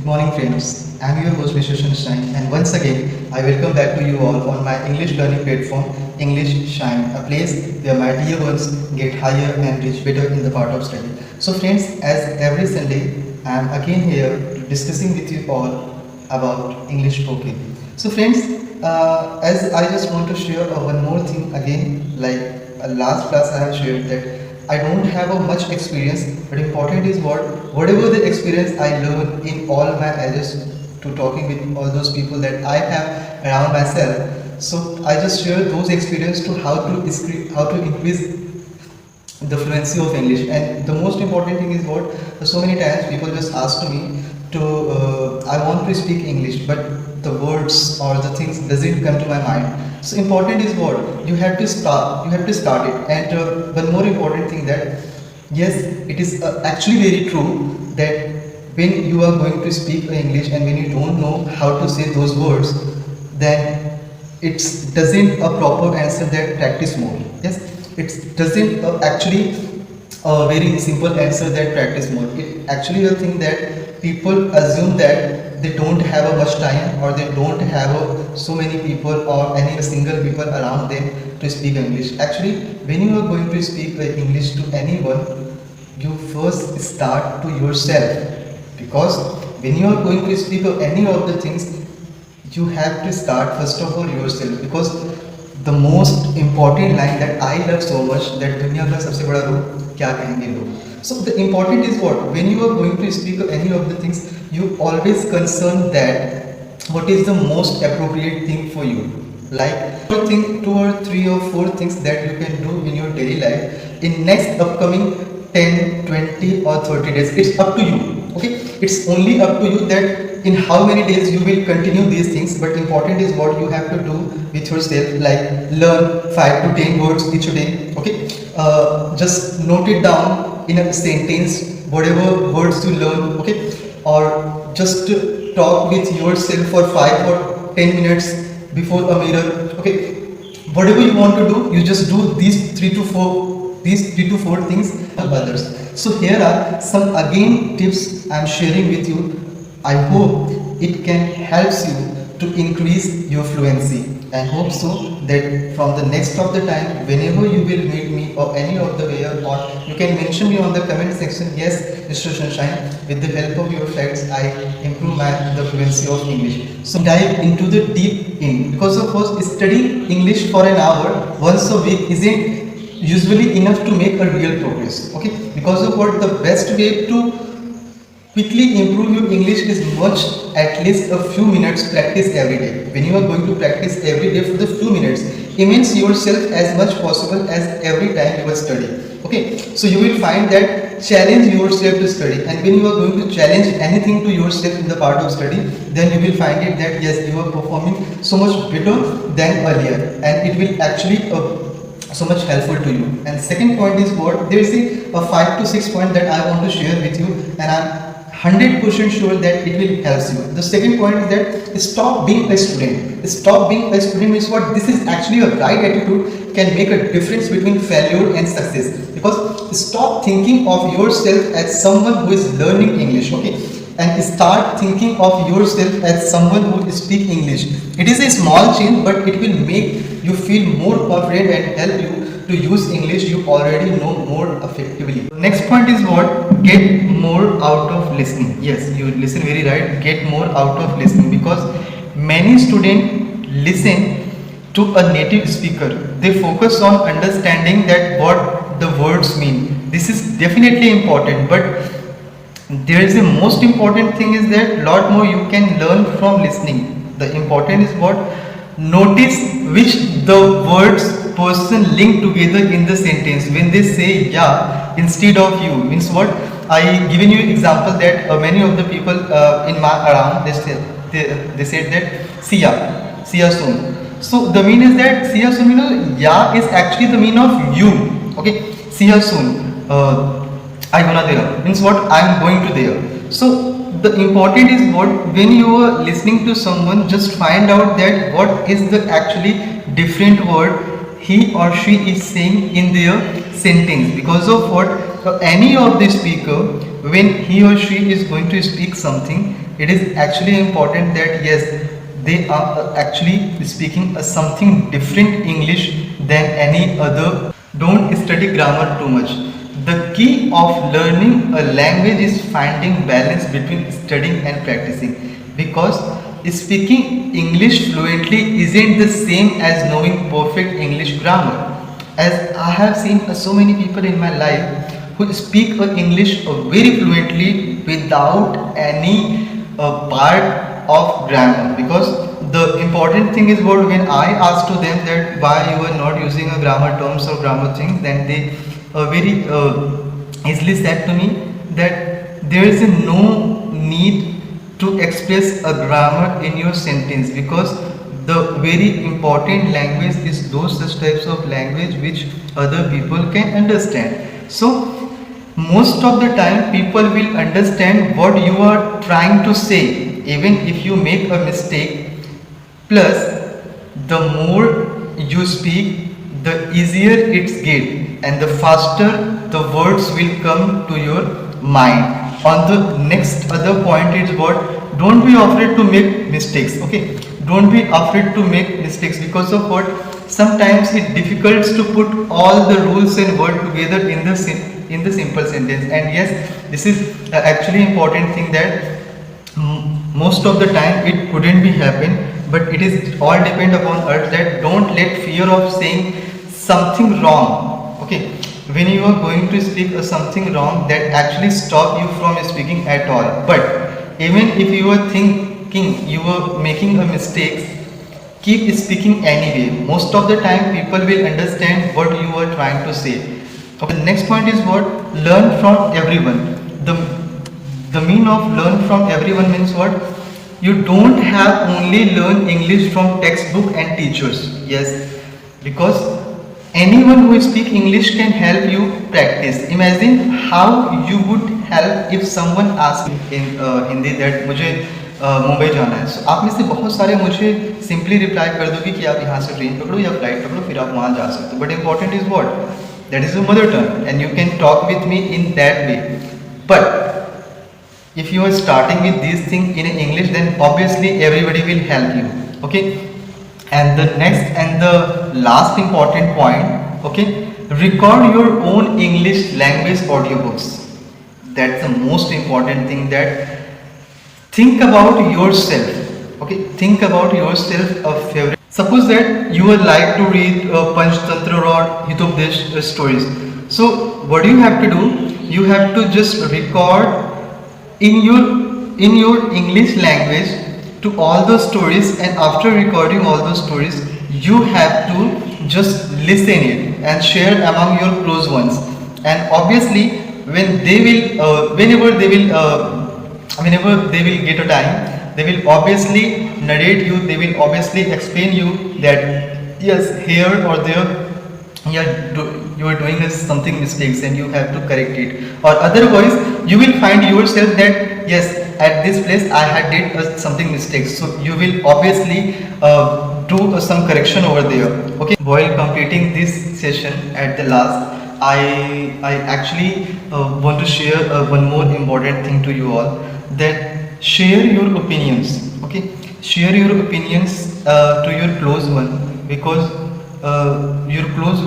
Good morning, friends. I'm your host, Mr. Sunshine, and once again, I welcome back to you all on my English learning platform, English Shine, a place where my dear ones get higher and reach better in the part of study. So, friends, as every Sunday, I'm again here discussing with you all about English spoken. So, friends, as I just want to share one more thing again, like last class I have shared that I don't have a much experience, but important is whatever the experience I learn in all my ages to talking with all those people that I have around myself. So I just share those experience to how to increase the fluency of English. And the most important thing is so many times people just ask to me to I want to speak English, but the words or the things doesn't come to my mind. So important is you have to start. You have to start it. And one more important thing that yes, it is actually very true that when you are going to speak English and when you don't know how to say those words, then it doesn't a proper answer that practice more. Yes, it doesn't actually a very simple answer that practice more. It actually a thing that people assume that they don't have a much time or they don't have so many people or any single people around them to speak English. Actually, when you are going to speak English to anyone, you first start to yourself, because when you are going to speak of any of the things, you have to start first of all yourself, because the most important line that I love so much that दुनिया का सबसे बड़ा रोग क्या कहेंगे लोग. So the important is when you are going to speak of any of the things, you always concern that what is the most appropriate thing for you. Like think 2 or 3 or 4 things that you can do in your daily life in next upcoming 10, 20 or 30 days. It's up to you. Okay, it's only up to you that in how many days you will continue these things, but important is what you have to do with yourself, like learn 5 to 10 words each day. Okay, just note it down in a sentence whatever words you learn. Okay, or just talk with yourself for 5 or 10 minutes before a mirror. Okay, whatever you want to do, you just do these 3 to 4 things of others. So here are some again tips I am sharing with you. I hope it can help you to increase your fluency. I hope so that from the next of the time, whenever you will meet me or any of the way, or you can mention me on the comment section. Yes, Mr. Sunshine, with the help of your facts, I improve the fluency of English. So dive into the deep in, because of course studying English for an hour once a week isn't usually enough to make a real progress. Okay, because of the best way to quickly improve your English is at least a few minutes practice every day. When you are going to practice every day for the few minutes, immerse yourself as much possible as every time you are studying. Okay, so you will find that challenge yourself to study, and when you are going to challenge anything to yourself in the part of study, then you will find it that yes, you are performing so much better than earlier, and it will actually so much helpful to you. And second point is there is a 5 to 6 point that I want to share with you, and I'm 100% sure that it will help you. The second point is that stop being a student. Stop being a student means this is actually a right attitude can make a difference between failure and success. Because stop thinking of yourself as someone who is learning English, okay, and start thinking of yourself as someone who speaks English. It is a small change, but it will make you feel more confident and help you to use English you already know more effectively. Next point is get more out of listening. Yes, you listen very right. Get more out of listening, because many students listen to a native speaker. They focus on understanding that what the words mean. This is definitely important, but there is the most important thing is that lot more you can learn from listening. The important is notice which the words person link together in the sentence. When they say yeah instead of you, means I given you example that many of the people in my around they said that see ya soon. So the mean is that see ya soon, yeah is actually the mean of you. Okay, see ya soon. I gonna there means I am going to there. So the important is when you are listening to someone, just find out that what is the actually different word he or she is saying in their sentence. Because of any of the speaker, when he or she is going to speak something, it is actually important that yes, they are actually speaking a something different English than any other. Don't study grammar too much. The key of learning a language is finding balance between studying and practicing, because speaking English fluently isn't the same as knowing perfect English grammar. As I have seen so many people in my life who speak English very fluently without any part of grammar, because the important thing is what when I asked to them that why you are not using a grammar terms or grammar things, then they very easily said to me that there is no need to express a grammar in your sentence, because the very important language is those such types of language which other people can understand. So most of the time people will understand what you are trying to say even if you make a mistake. Plus, the more you speak, the easier it's get, and the faster the words will come to your mind. On the next other point is what, don't be afraid to make mistakes. Okay, don't be afraid to make mistakes, because of what, sometimes it's difficult to put all the rules and words together in the simple sentence. And yes, this is actually important thing that most of the time it couldn't be happen, but it is all depend upon us that don't let fear of saying something wrong. Okay, when you are going to speak something wrong, that actually stop you from speaking at all. But even if you are thinking you are making a mistake, keep speaking anyway. Most of the time people will understand what you are trying to say. Okay, the next point is what, learn from everyone. The mean of learn from everyone means what, you don't have only learn English from textbook and teachers. Yes, because anyone who speak English can help you practice. Imagine how you would help if someone asked in Hindi that मुझे मुंबई जाना है. So आप में से बहुत सारे मुझे simply reply कर दोगे कि आप यहाँ से ट्रेन पकड़ो या फ्लाइट पकड़ो, फिर आप वहाँ जा सकते हो. But important is what, that is your mother tongue and you can talk with me in that way. But if you are starting with these things in English, then obviously everybody will help you. Okay, and the next and the last important point, okay, record your own English language audiobooks. That's the most important thing, that think about yourself. Okay, think about yourself a favorite. Suppose that you would like to read Panchtantra or Hitopdesh stories. So what you have to do, you have to just record in your English language to all those stories, and after recording all those stories, you have to just listen it and share among your close ones. And obviously when they will whenever they will get a time, they will obviously narrate you, they will obviously explain you that yes, here or there you are doing something mistakes and you have to correct it. Or otherwise you will find yourself that yes, at this place I had did something mistakes, so you will obviously do some correction over there. Okay, while completing this session, at the last I actually want to share one more important thing to you all, that share your opinions. Okay, share your opinions to your close one, because your close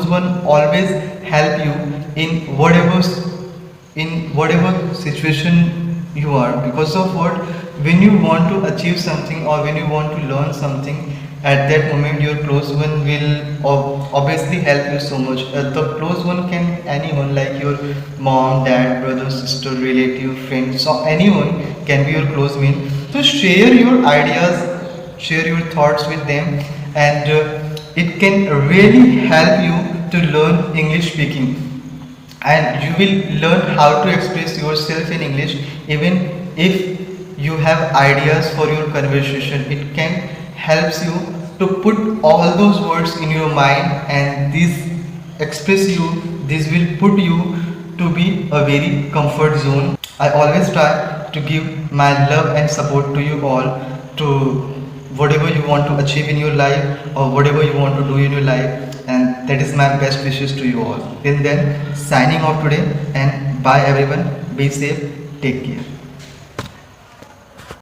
one always help you in whatever situation you are. Because of what, when you want to achieve something or when you want to learn something, at that moment your close one will obviously help you so much. The close one can anyone, like your mom, dad, brother, sister, relative, friend, so anyone can be your close one. So share your ideas, share your thoughts with them, and it can really help you to learn English speaking, and you will learn how to express yourself in English. Even if you have ideas for your conversation, it can helps you to put all those words in your mind, and this express you, this will put you to be a very comfort zone. I always try to give my love and support to you all, to whatever you want to achieve in your life or whatever you want to do in your life, and that is my best wishes to you all. Till then, signing off today, and bye everyone, be safe, take care.